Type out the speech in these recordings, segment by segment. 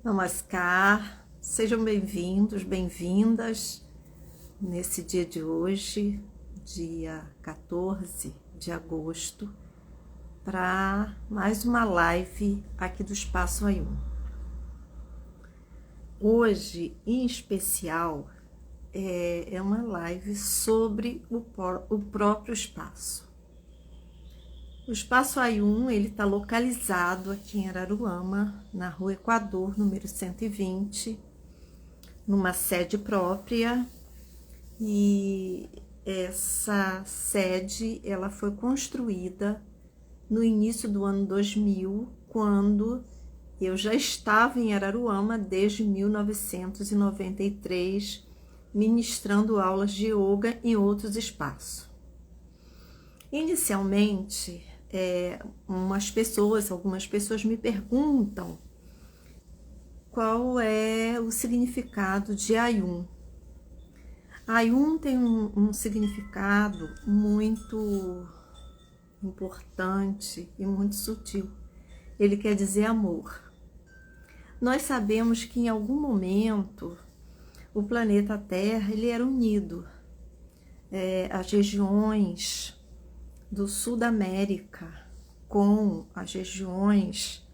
Namaskar, sejam bem-vindos, bem-vindas nesse dia de hoje, dia 14 de agosto, para mais uma live aqui do Espaço Ayum. Hoje, em especial, é uma live sobre o próprio espaço. O Espaço Ayum, ele está localizado aqui em Araruama, na Rua Equador, número 120, numa sede própria, e essa sede ela foi construída no início do ano 2000, quando eu já estava em Araruama desde 1993, ministrando aulas de yoga em outros espaços. Inicialmente, algumas pessoas me perguntam qual é o significado de Ayum. Ayum tem um significado muito importante e muito sutil. Ele quer dizer amor. Nós sabemos que em algum momento o planeta Terra ele era unido. As regiões do sul da América com as regiões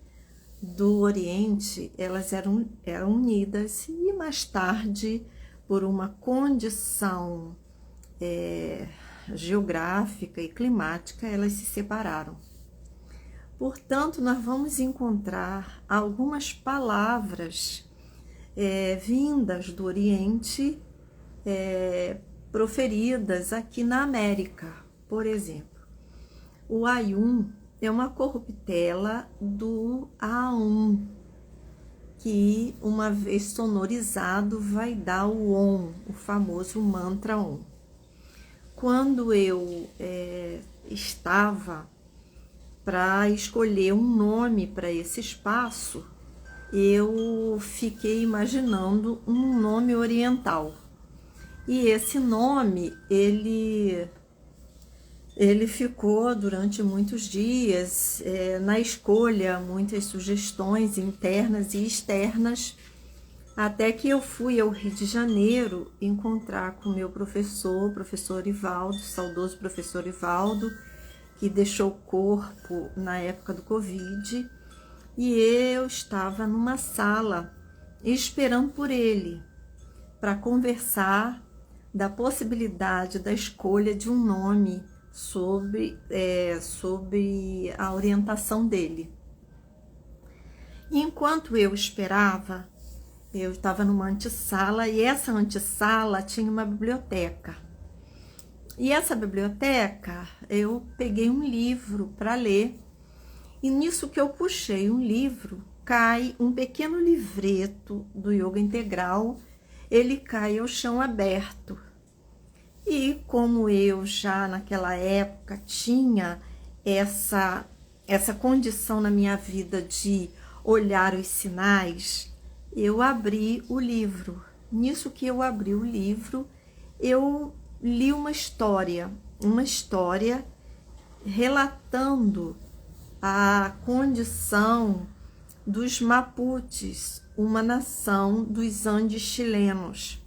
do Oriente, elas eram unidas, e mais tarde, por uma condição geográfica e climática, elas se separaram. Portanto, nós vamos encontrar algumas palavras vindas do Oriente, proferidas aqui na América. Por exemplo, o Ayum é uma corruptela do Aum, que uma vez sonorizado vai dar o Om, o famoso mantra Om. Quando eu estava para escolher um nome para esse espaço, eu fiquei imaginando um nome oriental. E esse nome, ele ficou durante muitos dias na escolha, muitas sugestões internas e externas, até que eu fui ao Rio de Janeiro encontrar com o meu professor, professor Ivaldo, saudoso professor Ivaldo, que deixou o corpo na época do Covid, e eu estava numa sala esperando por ele para conversar da possibilidade da escolha de um nome sobre a orientação dele. E enquanto eu esperava, eu estava numa antessala, e essa antessala tinha uma biblioteca. E essa biblioteca, eu peguei um livro para ler, e nisso que eu puxei um livro, cai um pequeno livreto do Yoga Integral, ele cai ao chão aberto. E como eu já naquela época tinha essa condição na minha vida de olhar os sinais, eu abri o livro. Nisso que eu abri o livro, eu li uma história relatando a condição dos Maputes, uma nação dos Andes chilenos.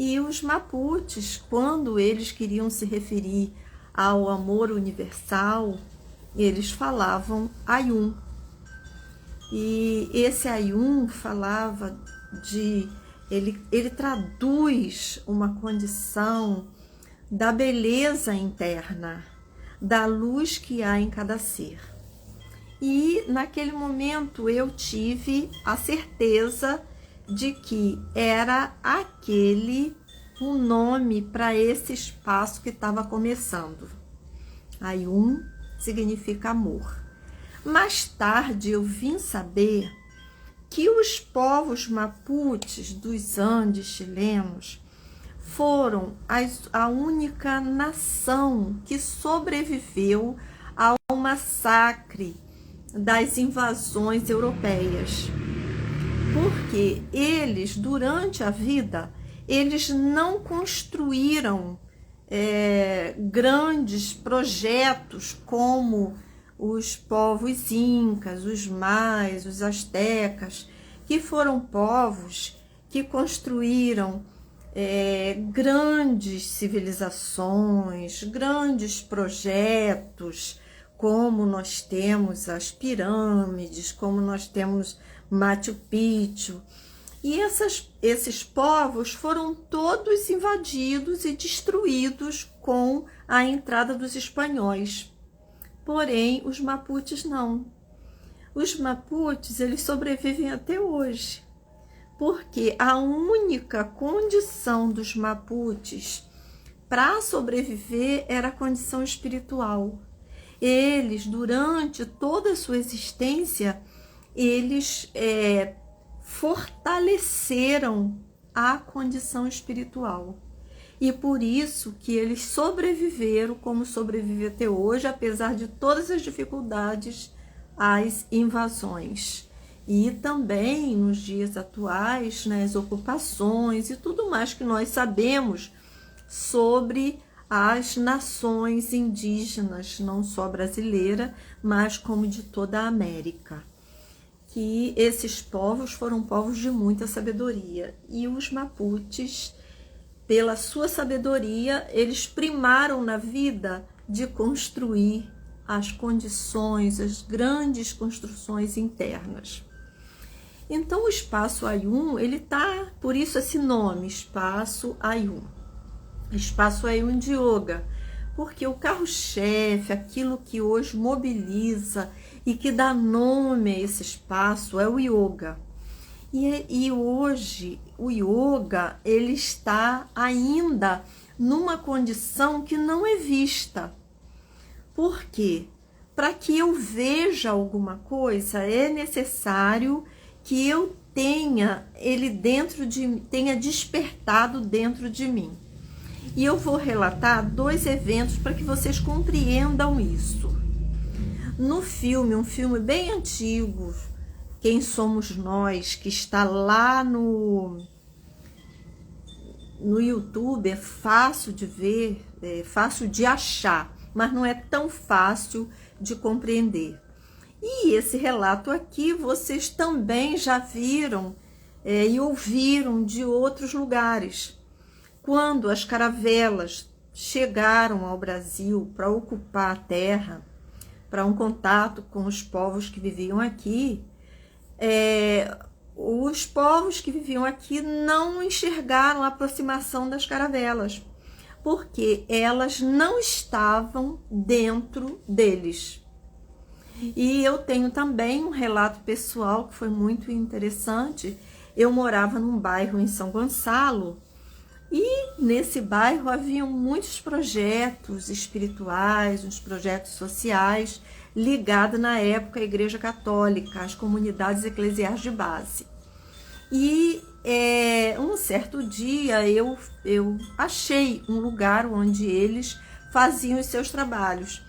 E os Maputes, quando eles queriam se referir ao amor universal, eles falavam Ayum. E esse Ayum falava ele traduz uma condição da beleza interna, da luz que há em cada ser. E naquele momento eu tive a certeza de que era aquele o nome para esse espaço que estava começando. Ayum significa amor. Mais tarde eu vim saber que os povos Maputes dos Andes chilenos foram a única nação que sobreviveu ao massacre das invasões europeias. Porque eles, durante a vida, eles não construíram grandes projetos como os povos incas, os maias, os astecas, que foram povos que construíram grandes civilizações, grandes projetos, como nós temos as pirâmides, como nós temos Machu Picchu. E esses povos foram todos invadidos e destruídos com a entrada dos espanhóis. Porém, os Mapuches não. Os Mapuches, eles sobrevivem até hoje, porque a única condição dos Mapuches para sobreviver era a condição espiritual. Eles, durante toda a sua existência, eles fortaleceram a condição espiritual. E por isso que eles sobreviveram como sobrevivem até hoje, apesar de todas as dificuldades, as invasões. E também nos dias atuais, as ocupações e tudo mais que nós sabemos sobre as nações indígenas, não só brasileira, mas como de toda a América. Que esses povos foram povos de muita sabedoria. E os Mapuches, pela sua sabedoria, eles primaram na vida de construir as condições, as grandes construções internas. Então, o Espaço Ayun, ele tá, por isso esse nome, Espaço Ayun. Espaço Ayun de Yoga, porque o carro-chefe, aquilo que hoje mobiliza e que dá nome a esse espaço é o yoga. E hoje o yoga, ele está ainda numa condição que não é vista. Por quê? Para que eu veja alguma coisa, é necessário que eu tenha ele tenha despertado dentro de mim. E eu vou relatar 2 eventos para que vocês compreendam isso. No filme, um filme bem antigo, Quem Somos Nós, que está lá no YouTube, é fácil de ver, é fácil de achar, mas não é tão fácil de compreender. E esse relato aqui vocês também já viram e ouviram de outros lugares. Quando as caravelas chegaram ao Brasil para ocupar a terra, para um contato com os povos que viviam aqui, os povos que viviam aqui não enxergaram a aproximação das caravelas, porque elas não estavam dentro deles. E eu tenho também um relato pessoal que foi muito interessante. Eu morava num bairro em São Gonçalo, e nesse bairro haviam muitos projetos espirituais, uns projetos sociais, ligados na época à Igreja Católica, às comunidades eclesiais de base. E um certo dia eu achei um lugar onde eles faziam os seus trabalhos.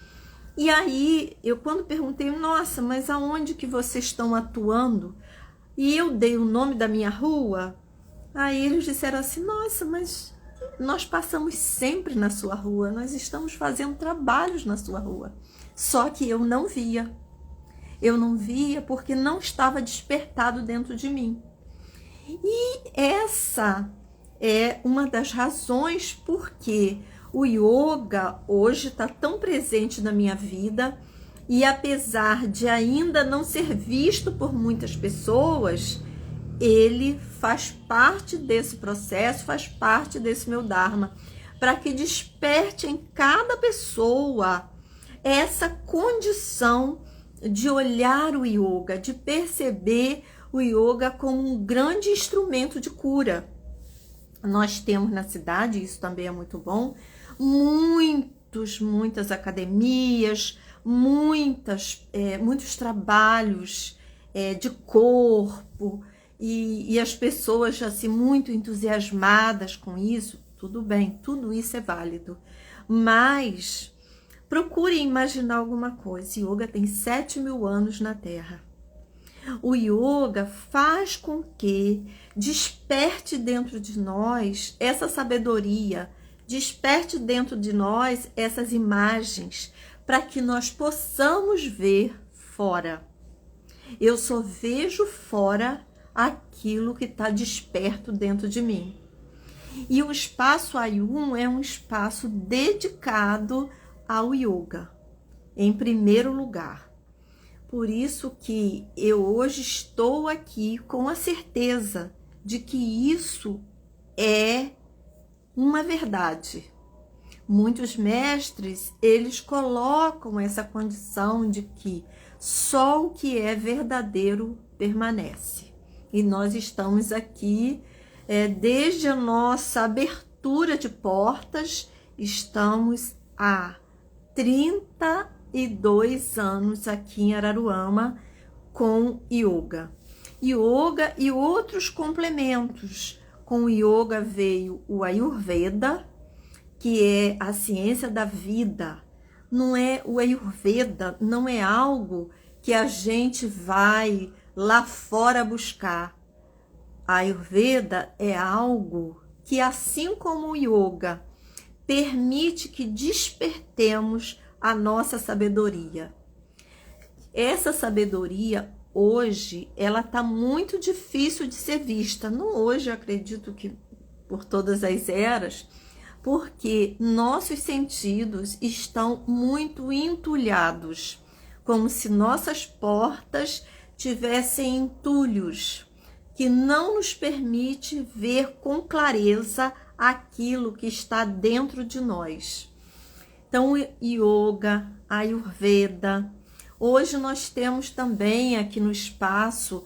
E aí, quando perguntei, nossa, mas aonde que vocês estão atuando? E eu dei o nome da minha rua. Aí eles disseram assim, nossa, mas nós passamos sempre na sua rua, nós estamos fazendo trabalhos na sua rua. Só que eu não via. Eu não via porque não estava despertado dentro de mim. E essa é uma das razões porque o yoga hoje está tão presente na minha vida, e apesar de ainda não ser visto por muitas pessoas, ele faz parte desse processo, faz parte desse meu Dharma, para que desperte em cada pessoa essa condição de olhar o yoga, de perceber o yoga como um grande instrumento de cura. Nós temos na cidade, isso também é muito bom, muitas academias, muitos trabalhos de corpo, e as pessoas assim muito entusiasmadas com isso. Tudo bem, tudo isso é válido, mas procure imaginar alguma coisa. Yoga tem 7.000 anos na Terra. O yoga faz com que desperte dentro de nós essa sabedoria, desperte dentro de nós essas imagens, para que nós possamos ver fora. Eu só vejo fora aquilo que está desperto dentro de mim. E o espaço Ayun é um espaço dedicado ao yoga, em primeiro lugar. Por isso que eu hoje estou aqui com a certeza de que isso é uma verdade. Muitos mestres, eles colocam essa condição de que só o que é verdadeiro permanece. E nós estamos aqui, desde a nossa abertura de portas, estamos há 32 anos aqui em Araruama com yoga. Yoga e outros complementos. Com o yoga veio o Ayurveda, que é a ciência da vida. Não é o Ayurveda, não é algo que a gente vai lá fora buscar. A Ayurveda é algo que, assim como o yoga, permite que despertemos a nossa sabedoria. Essa sabedoria, hoje, ela está muito difícil de ser vista. Não hoje, eu acredito que por todas as eras, porque nossos sentidos estão muito entulhados, como se nossas portas tivessem entulhos, que não nos permite ver com clareza aquilo que está dentro de nós. Então, yoga, Ayurveda. Hoje nós temos também aqui no espaço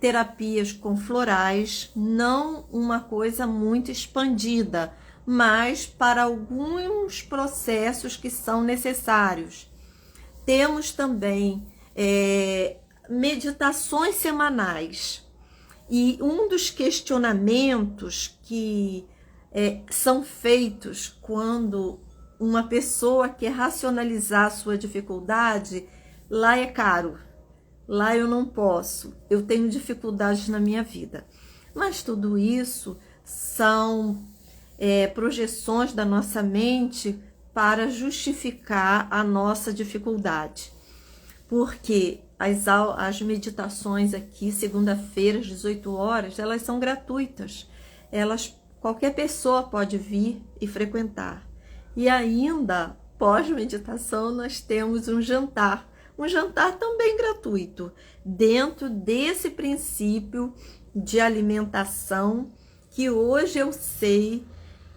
terapias com florais, não uma coisa muito expandida, mas para alguns processos que são necessários. Temos também meditações semanais. E um dos questionamentos que são feitos quando uma pessoa quer racionalizar a sua dificuldade, lá é caro, lá eu não posso, eu tenho dificuldades na minha vida. Mas tudo isso são projeções da nossa mente para justificar a nossa dificuldade. Porque as meditações aqui, segunda-feira, às 18 horas, elas são gratuitas. Qualquer pessoa pode vir e frequentar. E ainda, pós-meditação, nós temos um jantar também gratuito, dentro desse princípio de alimentação, que hoje eu sei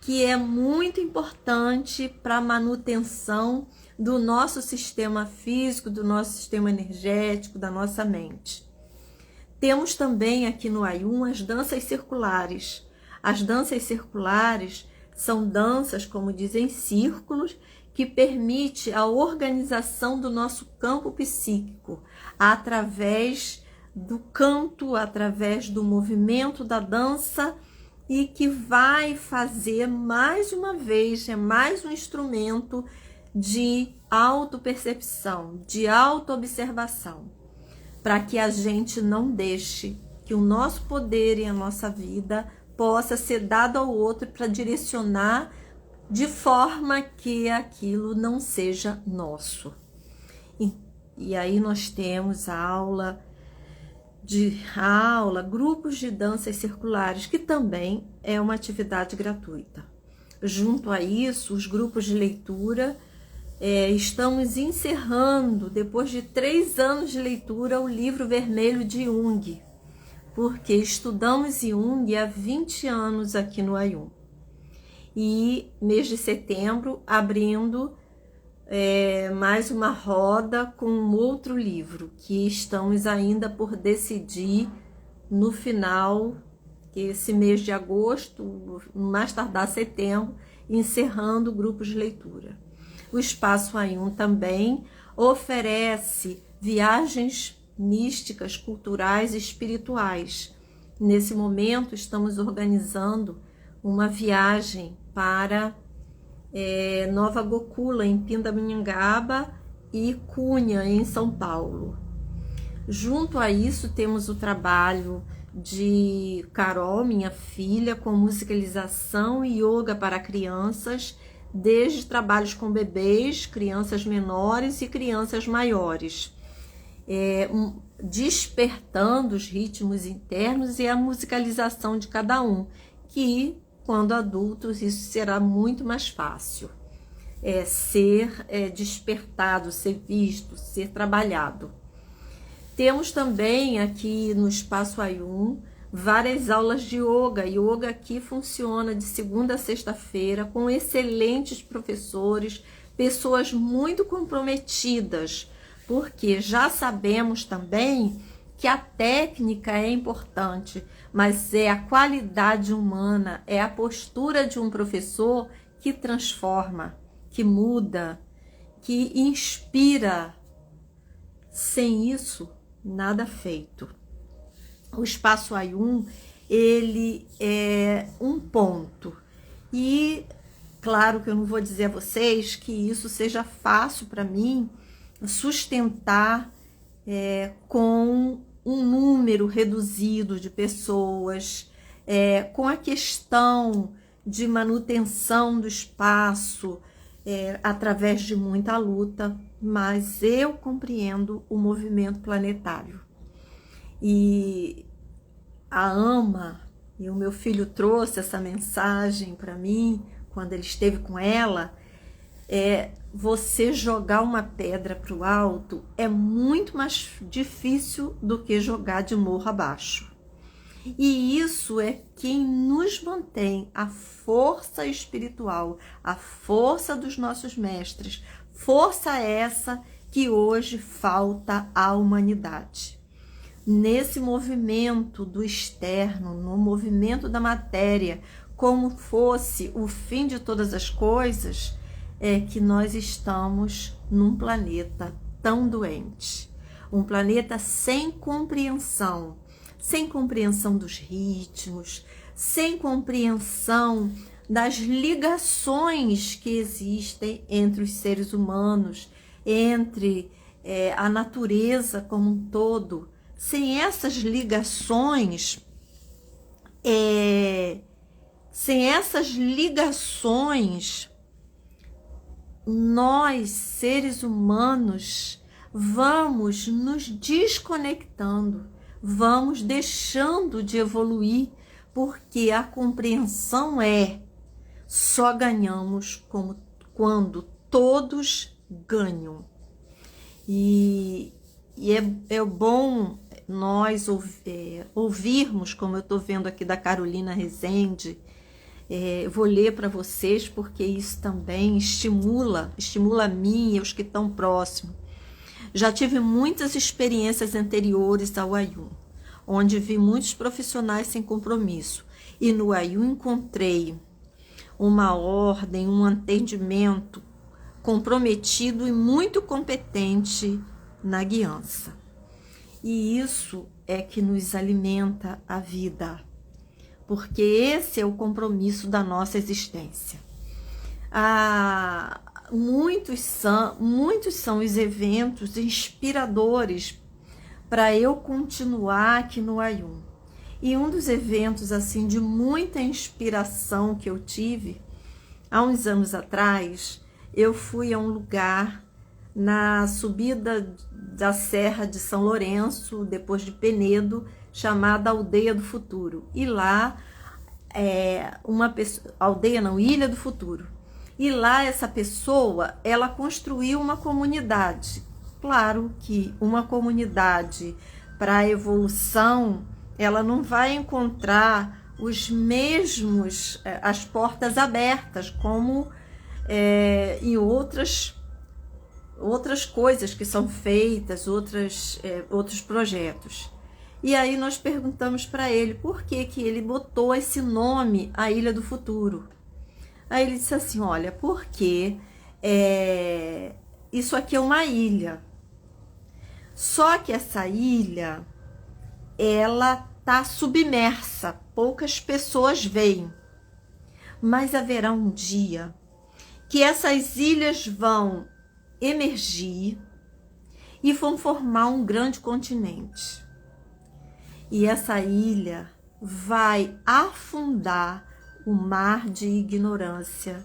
que é muito importante para a manutenção do nosso sistema físico, do nosso sistema energético, da nossa mente. Temos também aqui no Ayun as danças circulares. As danças circulares são danças, como dizem, círculos, que permite a organização do nosso campo psíquico através do canto, através do movimento da dança, e que vai fazer, mais uma vez, mais um instrumento de autopercepção, de autoobservação, para que a gente não deixe que o nosso poder e a nossa vida possa ser dado ao outro para direcionar de forma que aquilo não seja nosso. E aí nós temos grupos de danças circulares, que também é uma atividade gratuita. Junto a isso, os grupos de leitura, estamos encerrando, depois de 3 anos de leitura, o livro vermelho de Jung, porque estudamos Jung há 20 anos aqui no Ayun. E mês de setembro, abrindo mais uma roda com um outro livro, que estamos ainda por decidir no final, que esse mês de agosto, mais tardar setembro, encerrando grupos de leitura. O Espaço Ayun também oferece viagens místicas, culturais e espirituais. Nesse momento, estamos organizando uma viagem para Nova Gokula, em Pindamonhangaba, e Cunha, em São Paulo. Junto a isso, temos o trabalho de Carol, minha filha, com musicalização e yoga para crianças, desde trabalhos com bebês, crianças menores e crianças maiores. despertando os ritmos internos e a musicalização de cada um, que quando adultos isso será muito mais fácil. Ser despertado, ser visto, ser trabalhado. Temos também aqui no Espaço Ayun várias aulas de yoga. Yoga aqui funciona de segunda a sexta-feira com excelentes professores, pessoas muito comprometidas, porque já sabemos também que a técnica é importante, mas é a qualidade humana, é a postura de um professor que transforma, que muda, que inspira. Sem isso, nada feito. O Espaço Ayun, ele é um ponto. E claro que eu não vou dizer a vocês que isso seja fácil para mim sustentar com um número reduzido de pessoas, com a questão de manutenção do espaço, através de muita luta, mas eu compreendo o movimento planetário. E a AMA, e o meu filho trouxe essa mensagem para mim, quando ele esteve com ela, você jogar uma pedra para o alto é muito mais difícil do que jogar de morro abaixo. E isso é quem nos mantém, a força espiritual, a força dos nossos mestres, força essa que hoje falta à humanidade. Nesse movimento do externo, no movimento da matéria, como fosse o fim de todas as coisas, é que nós estamos num planeta tão doente. Um planeta sem compreensão dos ritmos, sem compreensão das ligações que existem entre os seres humanos, entre a natureza como um todo. Sem essas ligações, nós, seres humanos, vamos nos desconectando, vamos deixando de evoluir, porque a compreensão só ganhamos quando todos ganham. E é bom nós ouvirmos, como eu estou vendo aqui da Carolina Rezende. Vou ler para vocês, porque isso também estimula a mim e os que estão próximos. Já tive muitas experiências anteriores ao Ayun, onde vi muitos profissionais sem compromisso. E no Ayun encontrei uma ordem, um atendimento comprometido e muito competente na guiança. E isso é que nos alimenta a vida, porque esse é o compromisso da nossa existência. Muitos são os eventos inspiradores para eu continuar aqui no Ayun. E um dos eventos assim de muita inspiração que eu tive, há uns anos atrás, eu fui a um lugar na subida da Serra de São Lourenço, depois de Penedo, chamada Aldeia do Futuro. E lá, Ilha do Futuro. E lá essa pessoa, ela construiu uma comunidade. Claro que uma comunidade para a evolução, ela não vai encontrar as portas abertas, como em outras coisas que são feitas, outros projetos. E aí nós perguntamos para ele por que ele botou esse nome, a Ilha do Futuro. Aí ele disse assim, olha, porque isso aqui é uma ilha. Só que essa ilha, ela está submersa, poucas pessoas veem. Mas haverá um dia que essas ilhas vão emergir e vão formar um grande continente. E essa ilha vai afundar o mar de ignorância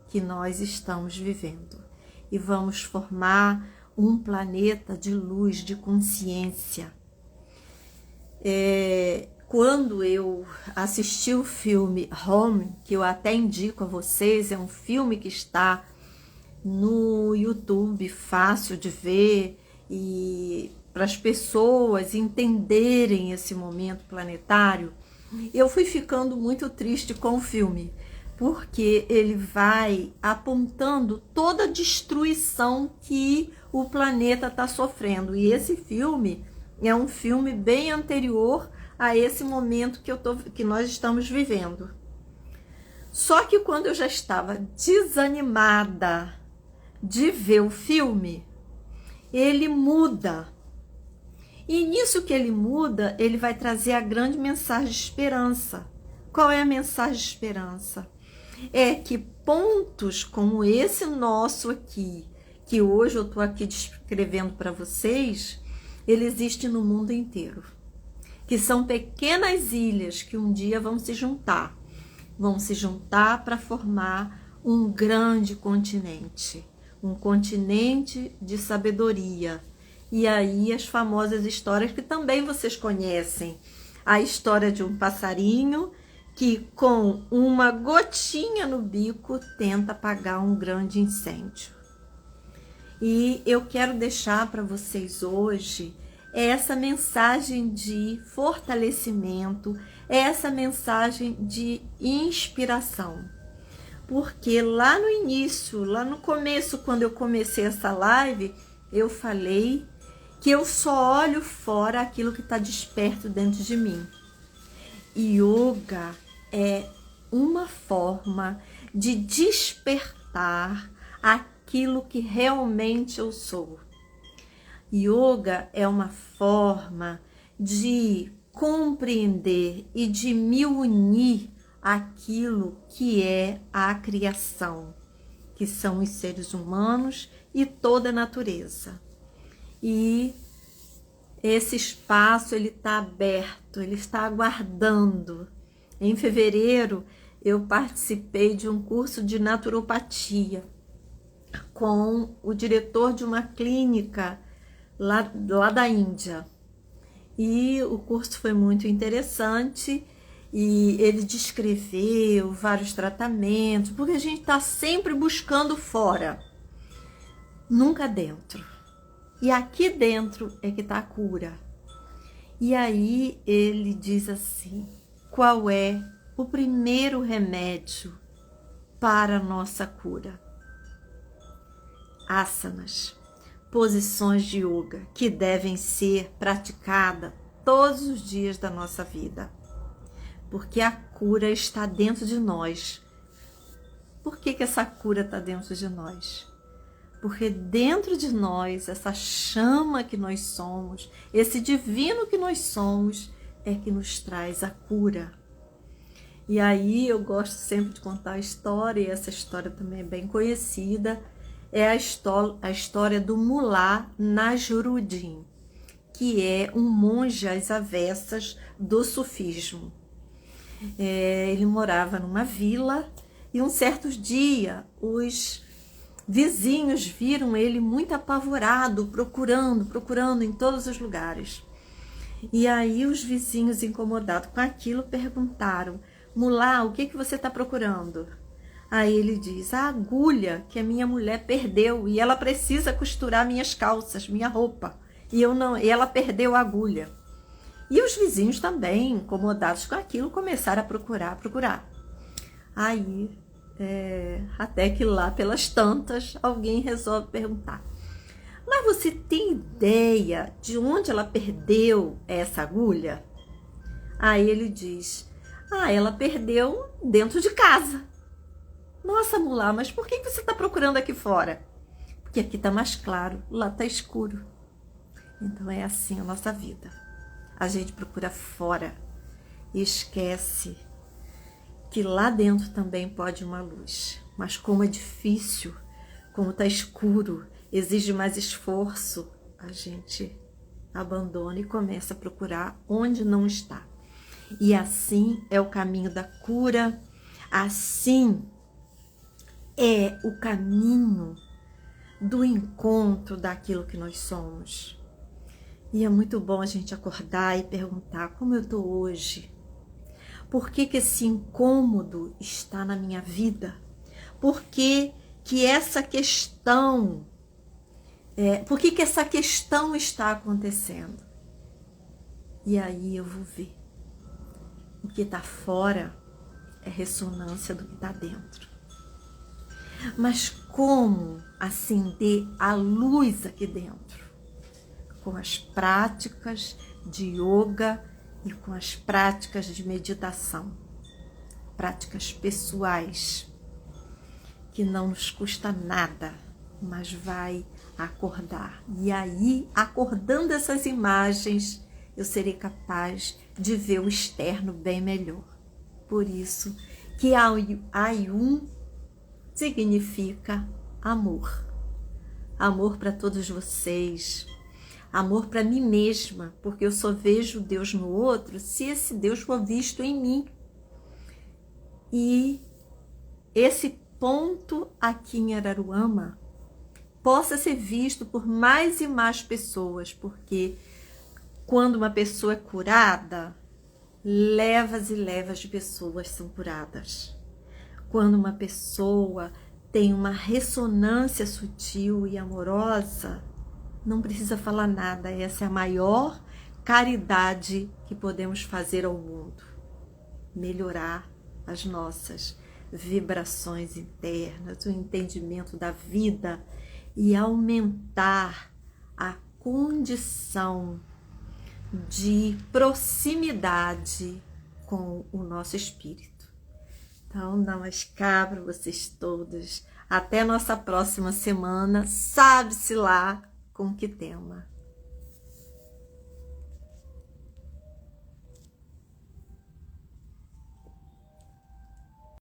que nós estamos vivendo. E vamos formar um planeta de luz, de consciência. Quando eu assisti o filme Home, que eu até indico a vocês, é um filme que está no YouTube, fácil de ver, e para as pessoas entenderem esse momento planetário, eu fui ficando muito triste com o filme, porque ele vai apontando toda a destruição que o planeta está sofrendo. E esse filme é um filme bem anterior a esse momento que nós estamos vivendo. Só que quando eu já estava desanimada de ver o filme, ele muda. E nisso que ele muda, ele vai trazer a grande mensagem de esperança. Qual é a mensagem de esperança? É que pontos como esse nosso aqui, que hoje eu estou aqui descrevendo para vocês, ele existe no mundo inteiro. Que são pequenas ilhas que um dia vão se juntar. Vão se juntar para formar um grande continente. Um continente de sabedoria. E aí as famosas histórias que também vocês conhecem. A história de um passarinho que com uma gotinha no bico tenta apagar um grande incêndio. E eu quero deixar para vocês hoje essa mensagem de fortalecimento, essa mensagem de inspiração. Porque lá no início, lá no começo, quando eu comecei essa live, eu falei que eu só olho fora aquilo que está desperto dentro de mim. Yoga é uma forma de despertar aquilo que realmente eu sou. Yoga é uma forma de compreender e de me unir àquilo que é a criação, que são os seres humanos e toda a natureza. E esse espaço ele está aberto, ele está aguardando. Em fevereiro eu participei de um curso de naturopatia com o diretor de uma clínica lá da Índia. E o curso foi muito interessante e ele descreveu vários tratamentos, porque a gente está sempre buscando fora, nunca dentro. E aqui dentro é que está a cura. E aí ele diz assim, qual é o primeiro remédio para a nossa cura? Asanas, posições de yoga que devem ser praticadas todos os dias da nossa vida. Porque a cura está dentro de nós. Por que essa cura está dentro de nós? Porque dentro de nós, essa chama que nós somos, esse divino que nós somos, é que nos traz a cura. E aí eu gosto sempre de contar a história, e essa história também é bem conhecida, é a história do Mullah Nasruddin, que é um monge às avessas do sufismo. Ele morava numa vila e um certo dia os vizinhos viram ele muito apavorado, procurando em todos os lugares. E aí os vizinhos, incomodados com aquilo, perguntaram, Mullah, o que você está procurando? Aí ele diz, a agulha que a minha mulher perdeu e ela precisa costurar minhas calças, minha roupa. E ela perdeu a agulha. E os vizinhos também, incomodados com aquilo, começaram a procurar. Aí, até que lá pelas tantas, alguém resolve perguntar, mas você tem ideia de onde ela perdeu essa agulha? Aí ele diz, ela perdeu dentro de casa. Nossa, Mullah, mas por que você está procurando aqui fora? Porque aqui está mais claro, lá está escuro. Então é assim a nossa vida. A gente procura fora e esquece que lá dentro também pode uma luz. Mas como é difícil, como está escuro, exige mais esforço, a gente abandona e começa a procurar onde não está. E assim é o caminho da cura, assim é o caminho do encontro daquilo que nós somos. E é muito bom a gente acordar e perguntar como eu estou hoje. Por que esse incômodo está na minha vida? Por que essa questão, por que essa questão está acontecendo? E aí eu vou ver. O que está fora é ressonância do que está dentro. Mas como acender a luz aqui dentro? Com as práticas de yoga e com as práticas de meditação. Práticas pessoais, que não nos custa nada, mas vai acordar. E aí, acordando essas imagens, eu serei capaz de ver o externo bem melhor. Por isso que Ayum significa amor. Amor para todos vocês, amor para mim mesma, porque eu só vejo Deus no outro se esse Deus for visto em mim. E esse ponto aqui em Araruama possa ser visto por mais e mais pessoas, porque quando uma pessoa é curada, levas e levas de pessoas são curadas. Quando uma pessoa tem uma ressonância sutil e amorosa, não precisa falar nada. Essa é a maior caridade que podemos fazer ao mundo. Melhorar as nossas vibrações internas, o entendimento da vida e aumentar a condição de proximidade com o nosso espírito. Então, namaskar para vocês todos. Até nossa próxima semana. Sabe-se lá com que tema.